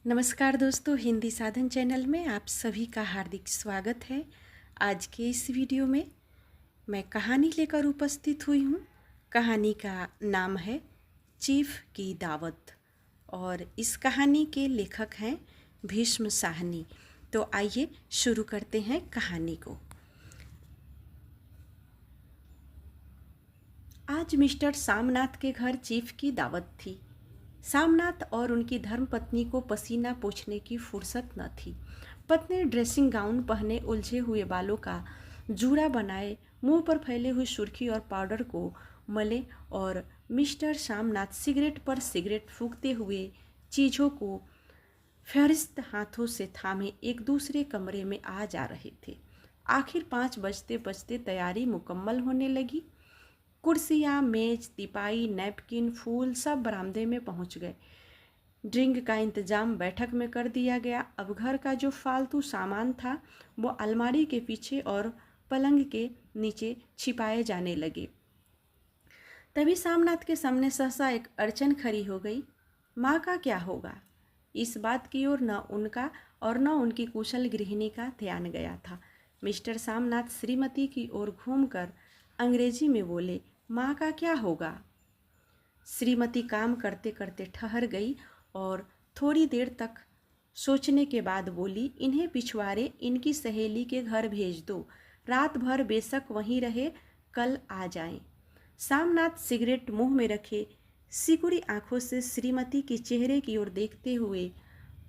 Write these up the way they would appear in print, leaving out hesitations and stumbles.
नमस्कार दोस्तों, हिंदी साधन चैनल में आप सभी का हार्दिक स्वागत है। आज के इस वीडियो में मैं कहानी लेकर उपस्थित हुई हूँ। कहानी का नाम है चीफ की दावत और इस कहानी के लेखक हैं भीष्म साहनी। तो आइए शुरू करते हैं कहानी को। आज मिस्टर सामनाथ के घर चीफ की दावत थी। सामनाथ और उनकी धर्मपत्नी को पसीना पोंछने की फुर्सत न थी। पत्नी ड्रेसिंग गाउन पहने उलझे हुए बालों का जूड़ा बनाए मुंह पर फैले हुए सुर्खी और पाउडर को मले और मिस्टर सामनाथ सिगरेट पर सिगरेट फूंकते हुए चीज़ों को फहरिस्त हाथों से थामे एक दूसरे कमरे में आ जा रहे थे। आखिर 5 बजते बजते तैयारी मुकम्मल होने लगी। कुर्सियाँ, मेज, तिपाई, नैपकिन, फूल सब बरामदे में पहुंच गए। ड्रिंक का इंतजाम बैठक में कर दिया गया। अब घर का जो फालतू सामान था वो अलमारी के पीछे और पलंग के नीचे छिपाए जाने लगे। तभी सामनाथ के सामने सहसा एक अड़चन खड़ी हो गई। माँ का क्या होगा? इस बात की ओर न उनका और न उनकी कुशल गृहिणी का ध्यान गया था। मिस्टर सामनाथ श्रीमती की ओर घूमकर अंग्रेजी में बोले, माँ का क्या होगा? श्रीमती काम करते करते ठहर गई और थोड़ी देर तक सोचने के बाद बोली, इन्हें पिछवाड़े इनकी सहेली के घर भेज दो। रात भर बेशक वहीं रहे, कल आ जाएं। सामनाथ सिगरेट मुंह में रखे सिकुड़ी आंखों से श्रीमती के चेहरे की ओर देखते हुए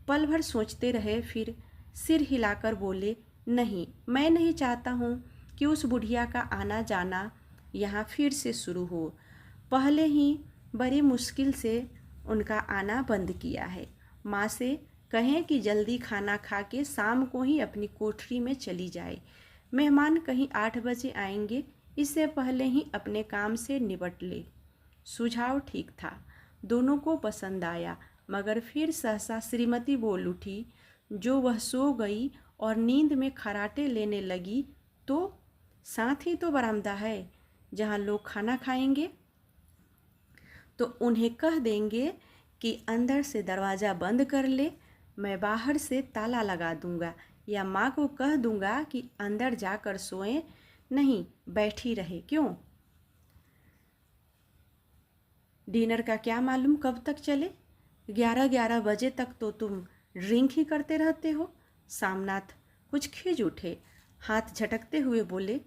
पल भर सोचते रहे, फिर सिर हिलाकर बोले, नहीं, मैं नहीं चाहता हूँ कि उस बुढ़िया का आना जाना यहाँ फिर से शुरू हो। पहले ही बड़ी मुश्किल से उनका आना बंद किया है। माँ से कहें कि जल्दी खाना खा के शाम को ही अपनी कोठरी में चली जाए। मेहमान कहीं 8 बजे आएंगे, इससे पहले ही अपने काम से निपट ले। सुझाव ठीक था, दोनों को पसंद आया, मगर फिर सहसा श्रीमती बोल उठी, जो वह सो गई और नींद में खराटे लेने लगी, तो साथ ही तो बरामदा है जहाँ लोग खाना खाएंगे। तो उन्हें कह देंगे कि अंदर से दरवाज़ा बंद कर ले, मैं बाहर से ताला लगा दूंगा, या माँ को कह दूंगा कि अंदर जाकर सोएं, नहीं बैठी रहे। क्यों? डिनर का क्या मालूम कब तक चले? 11-11 बजे तक तो तुम ड्रिंक ही करते रहते हो। सामनाथ कुछ खिंच उठे, हाथ झटकते हुए बोले,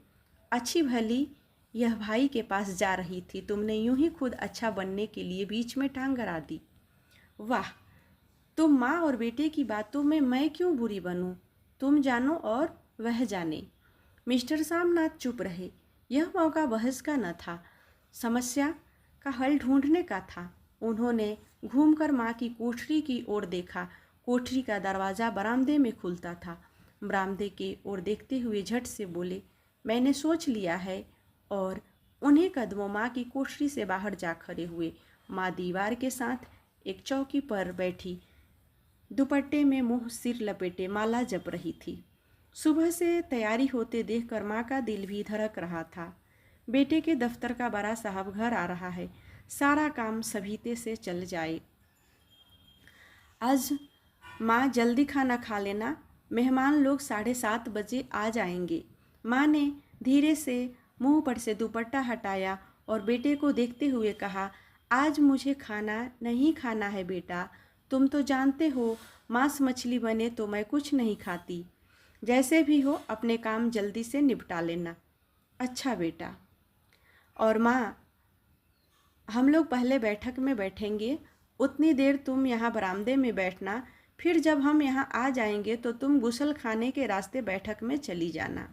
अच्छी भली यह भाई के पास जा रही थी, तुमने यूं ही खुद अच्छा बनने के लिए बीच में टांग अड़ा दी। वाह, तुम माँ और बेटे की बातों में मैं क्यों बुरी बनूं? तुम जानो और वह जाने। मिस्टर सामनाथ चुप रहे। यह मौका बहस का न था, समस्या का हल ढूंढने का था। उन्होंने घूमकर माँ की कोठरी की ओर देखा। कोठरी का दरवाज़ा बरामदे में खुलता था। बरामदे की ओर देखते हुए झट से बोले, मैंने सोच लिया है, और उन्हें कदमों माँ की कोठरी से बाहर जा खड़े हुए। माँ दीवार के साथ एक चौकी पर बैठी दुपट्टे में मुंह सिर लपेटे माला जप रही थी। सुबह से तैयारी होते देखकर माँ का दिल भी धड़क रहा था। बेटे के दफ्तर का बड़ा साहब घर आ रहा है, सारा काम सभीते से चल जाए। आज माँ जल्दी खाना खा लेना, मेहमान लोग 7:30 बजे आ जाएंगे। माँ ने धीरे से मुंह पर से दुपट्टा हटाया और बेटे को देखते हुए कहा, आज मुझे खाना नहीं खाना है बेटा, तुम तो जानते हो मांस मछली बने तो मैं कुछ नहीं खाती। जैसे भी हो अपने काम जल्दी से निपटा लेना। अच्छा बेटा। और माँ, हम लोग पहले बैठक में बैठेंगे, उतनी देर तुम यहाँ बरामदे में बैठना, फिर जब हम यहाँ आ जाएंगे तो तुम गुसल खाने के रास्ते बैठक में चली जाना।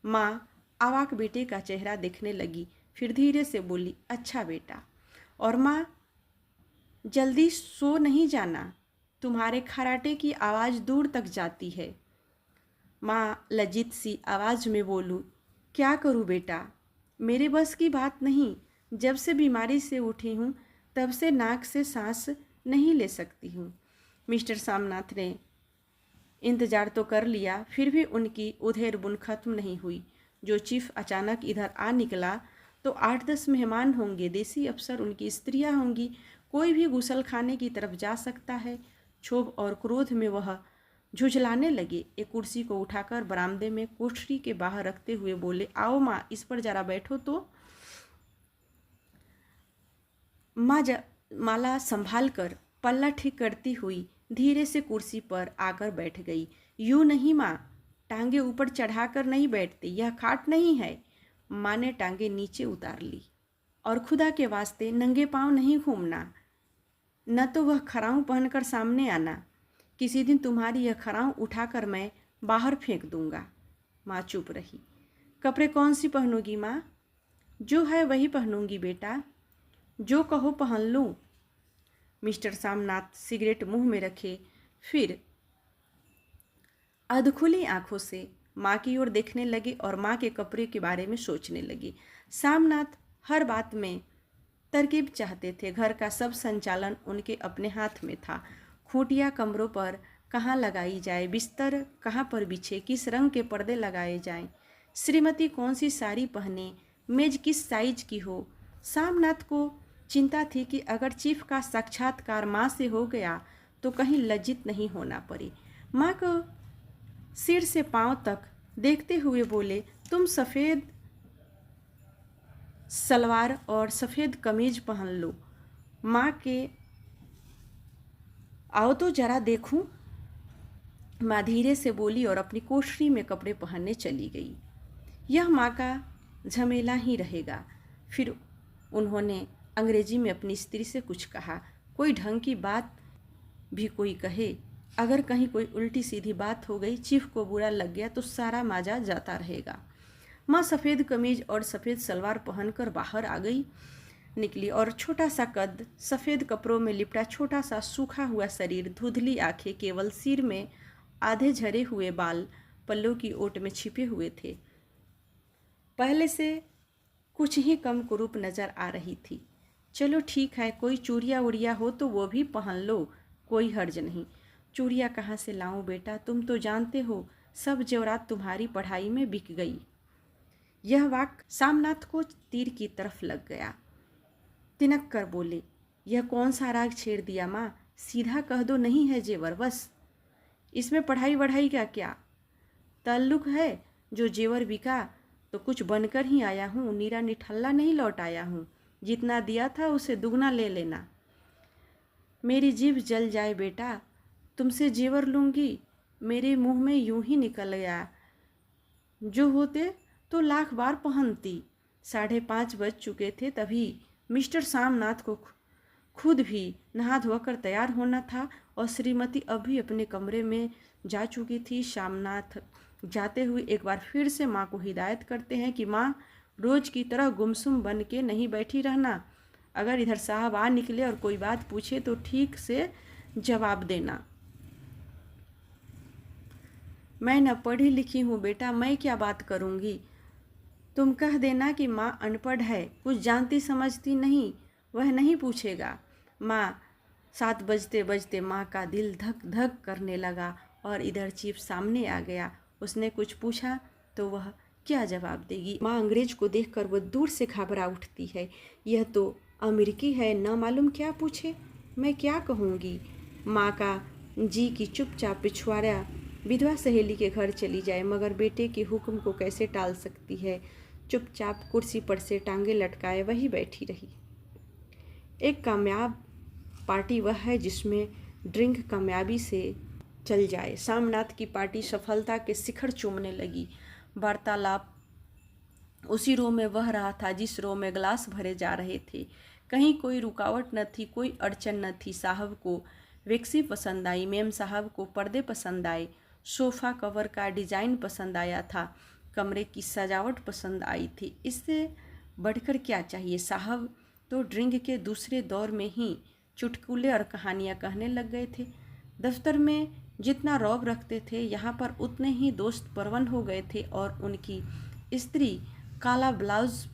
माँ अवाक बेटे का चेहरा देखने लगी, फिर धीरे से बोली, अच्छा बेटा। और माँ, जल्दी सो नहीं जाना, तुम्हारे खराटे की आवाज़ दूर तक जाती है। माँ लज्जित सी आवाज़ में बोलूँ, क्या करूँ बेटा, मेरे बस की बात नहीं। जब से बीमारी से उठी हूँ तब से नाक से सांस नहीं ले सकती हूँ। मिस्टर सामनाथ ने इंतज़ार तो कर लिया, फिर भी उनकी उधेड़ बुन खत्म नहीं हुई। जो चीफ अचानक इधर आ निकला तो 8-10 मेहमान होंगे, देसी अफसर, उनकी स्त्रियां होंगी, कोई भी गुसल खाने की तरफ जा सकता है। क्षोभ और क्रोध में वह झुझलाने लगे। एक कुर्सी को उठाकर बरामदे में कोठरी के बाहर रखते हुए बोले, आओ माँ, इस पर जरा बैठो तो। माँ माला संभाल कर पल्ला ठीक करती हुई धीरे से कुर्सी पर आकर बैठ गई। यूं नहीं माँ, टांगे ऊपर चढ़ाकर नहीं बैठते, यह खाट नहीं है। माँ ने टांगे नीचे उतार ली। और खुदा के वास्ते नंगे पांव नहीं घूमना, न तो वह खराऊं पहनकर सामने आना। किसी दिन तुम्हारी यह खराऊं उठाकर मैं बाहर फेंक दूंगा। माँ चुप रही। कपड़े कौन सी पहनोगी माँ? जो है वही पहनूंगी बेटा, जो कहो पहन लूँ। मिस्टर सामनाथ सिगरेट मुंह में रखे फिर अधखुली आंखों से माँ की ओर देखने लगे और माँ के कपड़े के बारे में सोचने लगे। सामनाथ हर बात में तरकीब चाहते थे। घर का सब संचालन उनके अपने हाथ में था। खूंटियाँ कमरों पर कहाँ लगाई जाए, बिस्तर कहाँ पर बिछे, किस रंग के पर्दे लगाए जाएं, श्रीमती कौन सी साड़ी पहने, मेज किस साइज की हो। सामनाथ को चिंता थी कि अगर चीफ का साक्षात्कार माँ से हो गया तो कहीं लज्जित नहीं होना पड़े। माँ को सिर से पांव तक देखते हुए बोले, तुम सफ़ेद सलवार और सफ़ेद कमीज पहन लो। माँ के आओ तो जरा देखूं। माँ धीरे से बोली और अपनी कोठरी में कपड़े पहनने चली गई। यह माँ का झमेला ही रहेगा। फिर उन्होंने अंग्रेजी में अपनी स्त्री से कुछ कहा। कोई ढंग की बात भी कोई कहे, अगर कहीं कोई उल्टी सीधी बात हो गई, चीफ को बुरा लग गया तो सारा माजा जाता रहेगा। माँ सफ़ेद कमीज और सफ़ेद सलवार पहनकर बाहर आ गई निकली और छोटा सा कद, सफ़ेद कपड़ों में लिपटा छोटा सा सूखा हुआ शरीर, धुंधली आंखें, केवल सिर में आधे झरे हुए बाल पल्लों की ओट में छिपे हुए थे। पहले से कुछ ही कम कुरूप नज़र आ रही थी। चलो ठीक है, कोई चूड़िया उड़िया हो तो वो भी पहन लो, कोई हर्ज नहीं। चूड़िया कहाँ से लाऊं बेटा, तुम तो जानते हो सब जेवरात तुम्हारी पढ़ाई में बिक गई। यह वाक्य सामनाथ को तीर की तरफ लग गया। तिनक कर बोले, यह कौन सा राग छेड़ दिया माँ, सीधा कह दो नहीं है जेवर, बस। इसमें पढ़ाई वढ़ाई का क्या ताल्लुक है? जो जेवर बिका तो कुछ बनकर ही आया हूँ, नीरा निठल्ला नहीं लौट आया हूँ। जितना दिया था उसे दुगना ले लेना। मेरी जीभ जल जाए बेटा, तुमसे जेवर लूँगी, मेरे मुंह में यूं ही निकल गया। जो होते तो लाख बार पहनती। 5:30 बज चुके थे तभी मिस्टर सामनाथ को खुद भी नहा धोकर तैयार होना था और श्रीमती अभी अपने कमरे में जा चुकी थी। सामनाथ जाते हुए एक बार फिर से माँ को हिदायत करते हैं कि माँ, रोज की तरह गुमसुम बन के नहीं बैठी रहना। अगर इधर साहब आ निकले और कोई बात पूछे तो ठीक से जवाब देना। मैं न पढ़ी लिखी हूँ बेटा, मैं क्या बात करूँगी। तुम कह देना कि माँ अनपढ़ है, कुछ जानती समझती नहीं, वह नहीं पूछेगा। माँ 7 बजते बजते माँ का दिल धक धक करने लगा और इधर चीफ सामने आ गया। उसने कुछ पूछा तो वह क्या जवाब देगी। माँ अंग्रेज को देखकर वह दूर से घबरा उठती है। यह तो अमेरिकी है, न मालूम क्या पूछे, मैं क्या कहूँगी। माँ का जी की चुपचाप पिछवाड़ा विधवा सहेली के घर चली जाए, मगर बेटे के हुक्म को कैसे टाल सकती है। चुपचाप कुर्सी पर से टांगे लटकाए वही बैठी रही। एक कामयाब पार्टी वह है जिसमें ड्रिंक कामयाबी से चल जाए। सामनाथ की पार्टी सफलता के शिखर चूमने लगी। वार्तालाप उसी रो में बह रहा था जिस रो में गिलास भरे जा रहे थे। कहीं कोई रुकावट न थी, कोई अड़चन न थी। साहब को वैक्सी पसंद आई, मेम साहब को पर्दे पसंद आए, सोफ़ा कवर का डिज़ाइन पसंद आया था, कमरे की सजावट पसंद आई थी। इससे बढ़कर क्या चाहिए। साहब तो ड्रिंक के दूसरे दौर में ही चुटकुले और कहानियाँ कहने लग गए थे। दफ्तर में जितना रौब रखते थे, यहाँ पर उतने ही दोस्त परवन हो गए थे और उनकी स्त्री काला ब्लाउज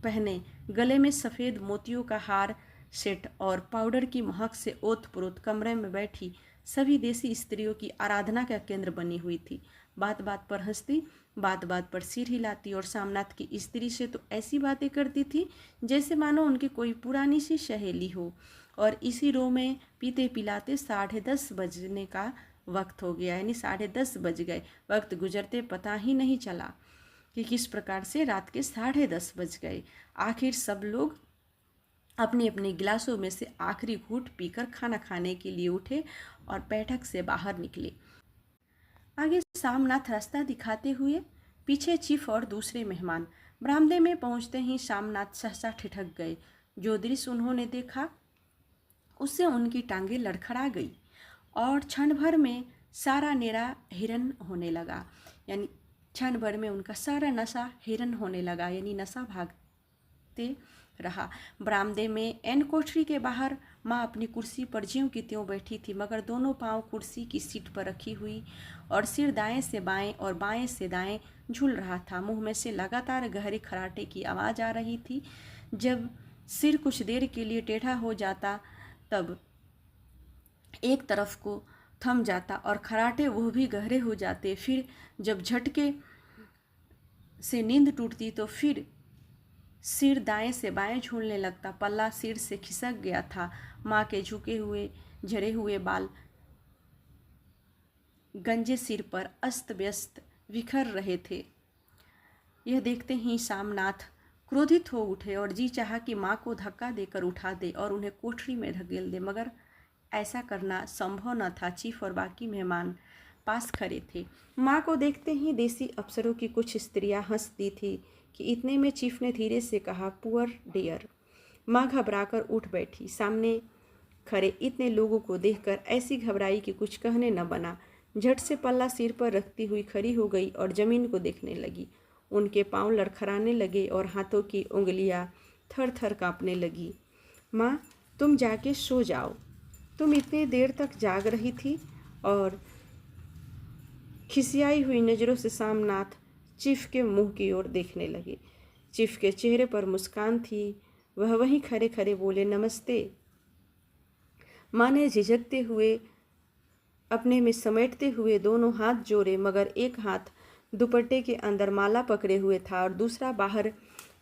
पहने, गले में सफ़ेद मोतियों का हार सेट और पाउडर की महक से ओत-प्रोत कमरे में बैठी सभी देसी स्त्रियों की आराधना का केंद्र बनी हुई थी। बात बात पर हंसती, बात बात पर सिर हिलाती और सामनाथ की स्त्री से तो ऐसी बातें करती थी जैसे मानो उनकी कोई पुरानी सी सहेली हो। और इसी रो में पीते पिलाते 10:30 बजने का वक्त हो गया, यानी 10:30 बज गए। वक्त गुजरते पता ही नहीं चला कि किस प्रकार से रात के 10:30 बज गए। आखिर सब लोग अपने अपने गिलासों में से आखिरी घूंट पीकर खाना खाने के लिए उठे और बैठक से बाहर निकले। आगे सामनाथ रास्ता दिखाते हुए, पीछे चीफ और दूसरे मेहमान। बरामदे में पहुंचते ही सामनाथ सहसा ठिठक गए। जो दृश्य उन्होंने देखा उससे उनकी टांगें लड़खड़ा गई और क्षण भर में सारा नेरा हिरन होने लगा, यानी क्षण भर में उनका सारा नशा हिरन होने लगा, यानी नशा भागते रहा। बरामदे में एन कोठरी के बाहर माँ अपनी कुर्सी पर ज्यों की त्यों बैठी थी, मगर दोनों पांव कुर्सी की सीट पर रखी हुई और सिर दाएं से बाएं और बाएं से दाएं झूल रहा था। मुंह में से लगातार गहरे खराटे की आवाज़ आ रही थी। जब सिर कुछ देर के लिए टेढ़ा हो जाता तब एक तरफ को थम जाता और खराटे वो भी गहरे हो जाते। फिर जब झटके से नींद टूटती तो फिर सिर दाएं से बाएं झूलने लगता। पल्ला सिर से खिसक गया था। माँ के झुके हुए झरे हुए बाल गंजे सिर पर अस्त व्यस्त बिखर रहे थे। यह देखते ही सामनाथ क्रोधित हो उठे और जी चाहा कि माँ को धक्का देकर उठा दे और उन्हें कोठरी में धकेल दे, मगर ऐसा करना संभव न था। चीफ और बाकी मेहमान पास खड़े थे। माँ को देखते ही देसी अफसरों की कुछ स्त्रियां हंस दी थी कि इतने में चीफ ने धीरे से कहा, पुअर डियर। माँ घबराकर उठ बैठी। सामने खड़े इतने लोगों को देखकर ऐसी घबराई कि कुछ कहने न बना। झट से पल्ला सिर पर रखती हुई खड़ी हो गई और जमीन को देखने लगी। उनके पांव लड़खड़ाने लगे और हाथों की उंगलियां थर थर कांपने लगी। माँ, तुम जाके सो जाओ। तुम इतनी देर तक जाग रही थी। और खिसियाई हुई नज़रों से सामनाथ चीफ के मुंह की ओर देखने लगे। चीफ के चेहरे पर मुस्कान थी। वह वहीं खड़े खड़े बोले, नमस्ते। माँ ने झिझकते हुए अपने में समेटते हुए दोनों हाथ जोड़े, मगर एक हाथ दुपट्टे के अंदर माला पकड़े हुए था और दूसरा बाहर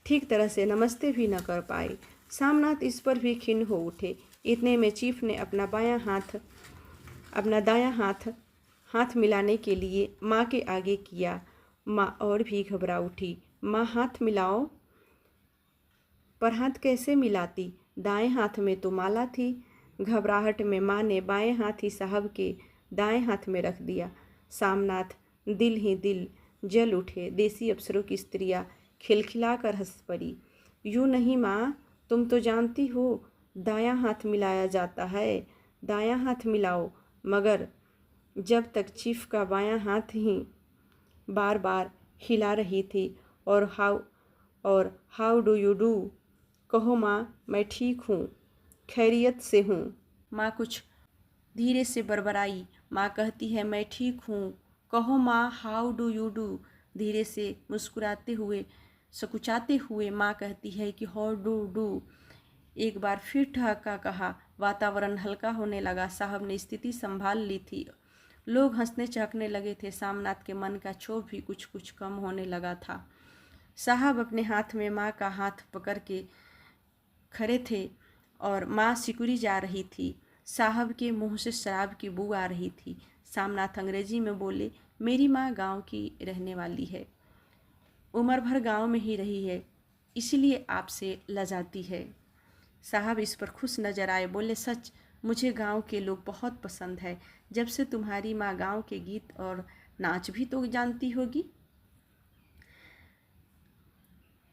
ठीक तरह से नमस्ते भी न कर पाए। सामनाथ इस पर भी खिन्न हो उठे। इतने में चीफ ने अपना दायां हाथ मिलाने के लिए माँ के आगे किया। माँ और भी घबरा उठी। माँ, हाथ मिलाओ। पर हाथ कैसे मिलाती? दाएं हाथ में तो माला थी। घबराहट में माँ ने बाएं हाथ ही साहब के दाएं हाथ में रख दिया। सामनाथ दिल ही दिल जल उठे। देसी अफसरों की स्त्रियां खिलखिलाकर हंस पड़ी। यूँ नहीं माँ, तुम तो जानती हो दायां हाथ मिलाया जाता है। दायां हाथ मिलाओ। मगर जब तक चीफ का बायां हाथ ही बार बार हिला रही थी और हाउ डू यू डू, कहो माँ, मैं ठीक हूँ, खैरियत से हूँ। माँ कुछ धीरे से बड़बड़ाई। माँ कहती है, मैं ठीक हूँ, कहो माँ, हाउ डू यू डू। धीरे से मुस्कुराते हुए सकुचाते हुए माँ कहती है कि हाउ डू डू। एक बार फिर ठहाका कहा। वातावरण हल्का होने लगा। साहब ने स्थिति संभाल ली थी। लोग हंसने चहकने लगे थे। सामनाथ के मन का क्षोभ भी कुछ कुछ कम होने लगा था। साहब अपने हाथ में माँ का हाथ पकड़ के खड़े थे और माँ सिकुड़ी जा रही थी। साहब के मुंह से शराब की बू आ रही थी। सामनाथ अंग्रेजी में बोले, मेरी माँ गांव की रहने वाली है, उम्र भर गांव में ही रही है, इसलिए आपसे लजाती है। साहब इस पर खुश नजर आए। बोले, सच, मुझे गांव के लोग बहुत पसंद है। जब से तुम्हारी माँ गांव के गीत और नाच भी तो जानती होगी।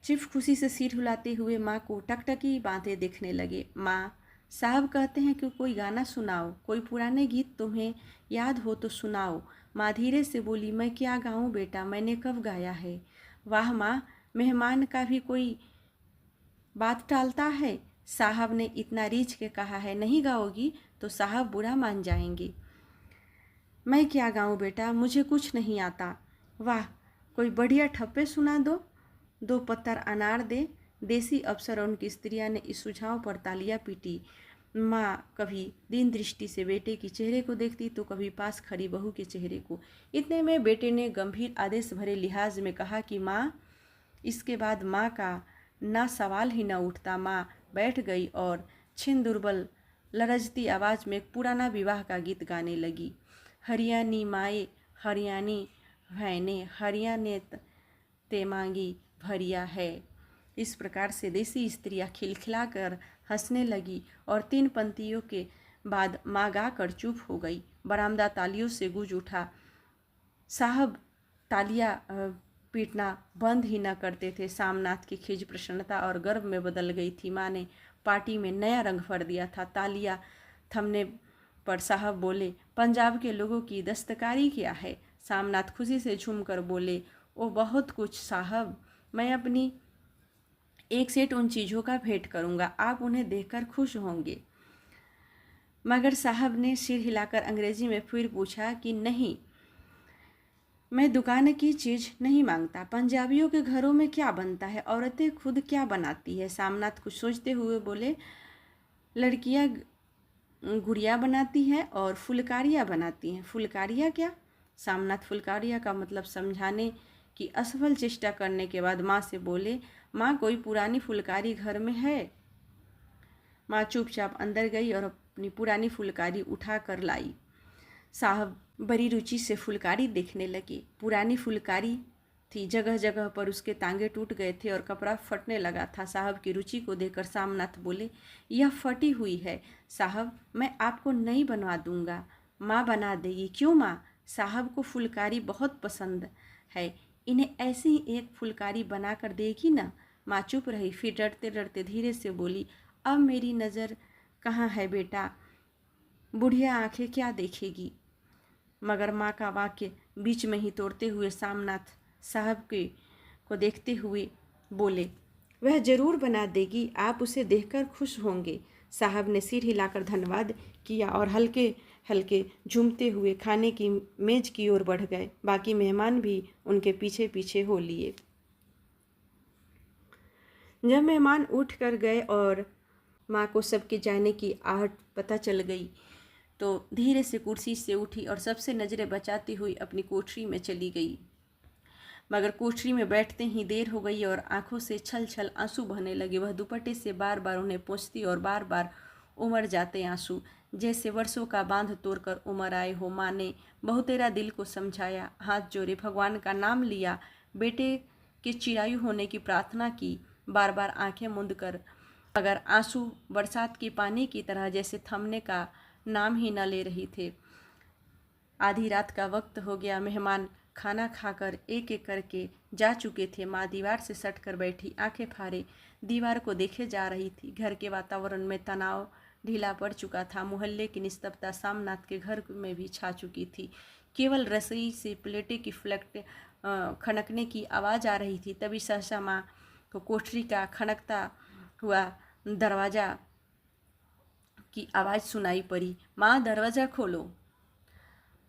चीफ खुशी से सिर हिलाते हुए माँ को टकटकी बातें देखने लगे। माँ, साहब कहते हैं कि कोई गाना सुनाओ, कोई पुराने गीत तुम्हें याद हो तो सुनाओ। माँ धीरे से बोली, मैं क्या गाऊँ बेटा, मैंने कब गाया है। वाह माँ, मेहमान का भी कोई बात टालता है। साहब ने इतना रीझ के कहा है, नहीं गाओगी तो साहब बुरा मान जाएंगे। मैं क्या गाऊँ बेटा, मुझे कुछ नहीं आता। वाह, कोई बढ़िया ठप्पे सुना दो, 2 पत्तर अनार दे। देसी अफसर और उनकी स्त्रियां ने इस सुझाव पर तालियां पीटी। माँ कभी दीन दृष्टि से बेटे के चेहरे को देखती तो कभी पास खड़ी बहू के चेहरे को। इतने में बेटे ने गंभीर आदेश भरे लिहाज में कहा कि माँ। इसके बाद माँ का ना सवाल ही न उठता। माँ बैठ गई और छिन दुर्बल लरजती आवाज़ में एक पुराना विवाह का गीत गाने लगी। हरियाणी माए हरियाणी भैने हरियाणे ते मांगी भरिया है। इस प्रकार से देसी स्त्रियां खिलखिलाकर हंसने लगी और 3 पंक्तियों के बाद माँ गाकर चुप हो गई। बरामदा तालियों से गूंज उठा। साहब तालियां पीटना बंद ही न करते थे। सामनाथ की खिज प्रसन्नता और गर्व में बदल गई थी। माँ ने पार्टी में नया रंग भर दिया था। तालियां थमने पर साहब बोले, पंजाब के लोगों की दस्तकारी क्या है? सामनाथ खुशी से झूमकर बोले, ओ बहुत कुछ साहब, मैं अपनी एक सेट उन चीज़ों का भेंट करूँगा, आप उन्हें देखकर खुश होंगे। मगर साहब ने सिर हिलाकर अंग्रेजी में फिर पूछा कि नहीं, मैं दुकान की चीज़ नहीं मांगता। पंजाबियों के घरों में क्या बनता है? औरतें खुद क्या बनाती है? सामनाथ कुछ सोचते हुए बोले, लड़कियां गुड़िया बनाती हैं और फुलकारियाँ बनाती हैं। फुलकारियाँ क्या? सामनाथ फुलकारियाँ का मतलब समझाने की असफल चेष्टा करने के बाद माँ से बोले, माँ कोई पुरानी फुलकारी घर में है? माँ चुपचाप अंदर गई और अपनी पुरानी फुलकारी उठा कर लाई। साहब बड़ी रुचि से फुलकारी देखने लगे। पुरानी फुलकारी थी, जगह जगह पर उसके तांगे टूट गए थे और कपड़ा फटने लगा था। साहब की रुचि को देखकर सामनाथ बोले, यह फटी हुई है साहब, मैं आपको नई बनवा दूंगा। माँ बना देगी। क्यों माँ? साहब को फुलकारी बहुत पसंद है, इन्हें ऐसी ही एक फुलकारी बना कर देगी ना? माँ चुप रही, फिर डरते डरते धीरे से बोली, अब मेरी नज़र कहाँ है बेटा, बुढ़िया आंखें क्या देखेगी? मगर माँ का वाक्य बीच में ही तोड़ते हुए सामनाथ साहब को देखते हुए बोले, वह जरूर बना देगी, आप उसे देखकर खुश होंगे। साहब ने सिर हिलाकर धन्यवाद किया और हल्के हल्के झूमते हुए खाने की मेज की ओर बढ़ गए। बाकी मेहमान भी उनके पीछे पीछे हो लिए। जब मेहमान उठ कर गए और माँ को सबके जाने की आहट पता चल गई तो धीरे से कुर्सी से उठी और सबसे नज़रें बचाती हुई अपनी कोठरी में चली गई। मगर कोठरी में बैठते ही देर हो गई और आंखों से छल छल आंसू बहने लगे। वह दुपट्टे से बार बार उन्हें पोंछती और बार बार उमड़ जाते आंसू, जैसे वर्षों का बांध तोड़कर उमड़ आए हो। माँ ने बहुतेरा दिल को समझाया, हाथ जोड़े, भगवान का नाम लिया, बेटे के चिरायु होने की प्रार्थना की, बार बार आंखें मूंद कर, अगर आंसू बरसात के पानी की तरह जैसे थमने का नाम ही न ले रही थे। आधी रात का वक्त हो गया। मेहमान खाना खाकर एक एक करके जा चुके थे। माँ दीवार से सट कर बैठी, आंखें फाड़े दीवार को देखे जा रही थी। घर के वातावरण में तनाव ढीला पड़ चुका था। मोहल्ले की निस्तब्धता सामनाथ के घर में भी छा चुकी थी। केवल रसोई से प्लेटें की खनकने की आवाज़ आ रही थी। तभी सहसा माँ को कोठरी का खनकता हुआ दरवाज़ा की आवाज़ सुनाई पड़ी, माँ दरवाज़ा खोलो।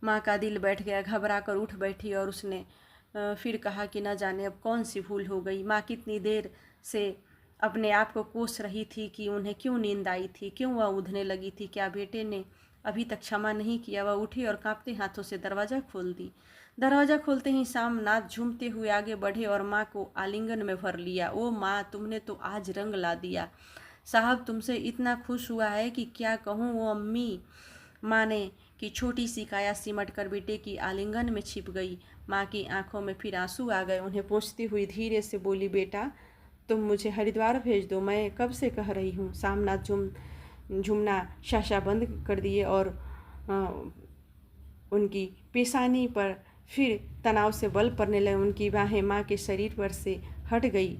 माँ का दिल बैठ गया, घबरा कर उठ बैठी और उसने फिर कहा कि न जाने अब कौन सी भूल हो गई। माँ कितनी देर से अपने आप को कोस रही थी कि उन्हें क्यों नींद आई थी, क्यों वह उधने लगी थी। क्या बेटे ने अभी तक क्षमा नहीं किया? वह उठी और कांपते हाथों से दरवाज़ा खोल दी। दरवाज़ा खोलते ही सामनाथ झूमते हुए आगे बढ़े और माँ को आलिंगन में भर लिया। ओ माँ, तुमने तो आज रंग ला दिया। साहब तुमसे इतना खुश हुआ है कि क्या कहूँ। वो अम्मी, माँ ने कि छोटी सी काया सिमट कर बेटे की आलिंगन में छिप गई। माँ की आंखों में फिर आंसू आ गए। उन्हें पोंछती हुई धीरे से बोली, बेटा तुम मुझे हरिद्वार भेज दो, मैं कब से कह रही हूँ। सामनाथ झूमना शाशा बंद कर दिए और उनकी पेशानी पर फिर तनाव से बल पड़ने लगे। उनकी बाहें माँ के शरीर पर से हट गई।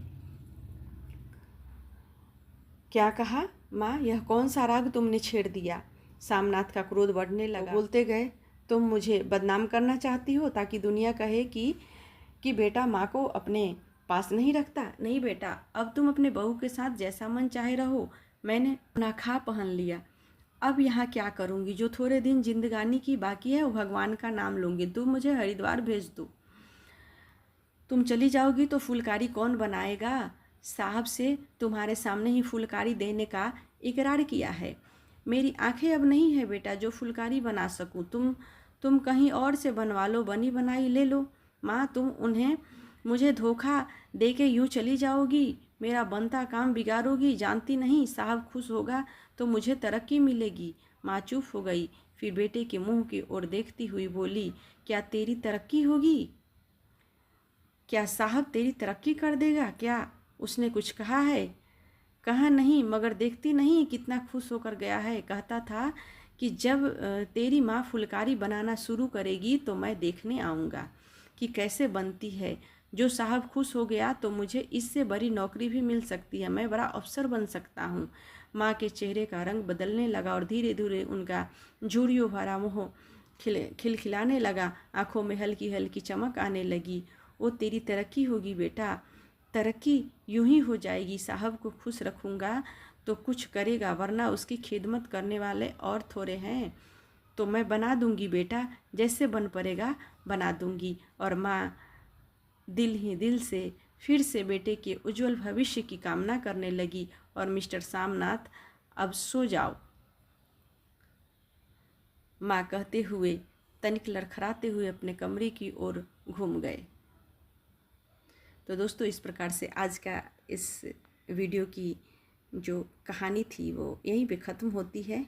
क्या कहा माँ, यह कौन सा राग तुमने छेड़ दिया? सामनाथ का क्रोध बढ़ने लगा। बोलते गए, तुम मुझे बदनाम करना चाहती हो ताकि दुनिया कहे कि बेटा माँ को अपने पास नहीं रखता। नहीं बेटा, अब तुम अपने बहू के साथ जैसा मन चाहे रहो। मैंने अपना खा पहन लिया, अब यहाँ क्या करूँगी? जो थोड़े दिन जिंदगानी की बाकी है वो भगवान का नाम लूँगी। तुम मुझे हरिद्वार भेज दो। तुम चली जाओगी तो फुलकारी कौन बनाएगा? साहब से तुम्हारे सामने ही फुलकारी देने का इकरार किया है। मेरी आंखें अब नहीं है बेटा जो फुलकारी बना सकूं। तुम कहीं और से बनवा लो, बनी बनाई ले लो। माँ, तुम उन्हें मुझे धोखा दे के यूँ चली जाओगी, मेरा बनता काम बिगाड़ोगी। जानती नहीं साहब खुश होगा तो मुझे तरक्की मिलेगी। माँ चुप हो गई, फिर बेटे के मुंह की ओर देखती हुई बोली, क्या तेरी तरक्की होगी? क्या साहब तेरी तरक्की कर देगा क्या? उसने कुछ कहा है? कहा नहीं, मगर देखती नहीं कितना खुश होकर गया है। कहता था कि जब तेरी माँ फुलकारी बनाना शुरू करेगी तो मैं देखने आऊँगा कि कैसे बनती है। जो साहब खुश हो गया तो मुझे इससे बड़ी नौकरी भी मिल सकती है, मैं बड़ा अफसर बन सकता हूँ। माँ के चेहरे का रंग बदलने लगा और धीरे धीरे उनका झुर्रियों भरा मुँह खिलखिलाने लगा। आंखों में हल्की हल्की चमक आने लगी। वो तेरी तरक्की होगी बेटा, तरक्की यूं ही हो जाएगी। साहब को खुश रखूँगा तो कुछ करेगा, वरना उसकी खिदमत करने वाले और थोड़े हैं। तो मैं बना दूंगी बेटा, जैसे बन पड़ेगा बना दूंगी। और माँ दिल ही दिल से फिर से बेटे के उज्जवल भविष्य की कामना करने लगी। और मिस्टर सामनाथ, अब सो जाओ, माँ कहते हुए तनिक लड़खड़ाते हुए अपने कमरे की ओर घूम गए। तो दोस्तों, इस प्रकार से आज का इस वीडियो की जो कहानी थी वो यहीं पे ख़त्म होती है।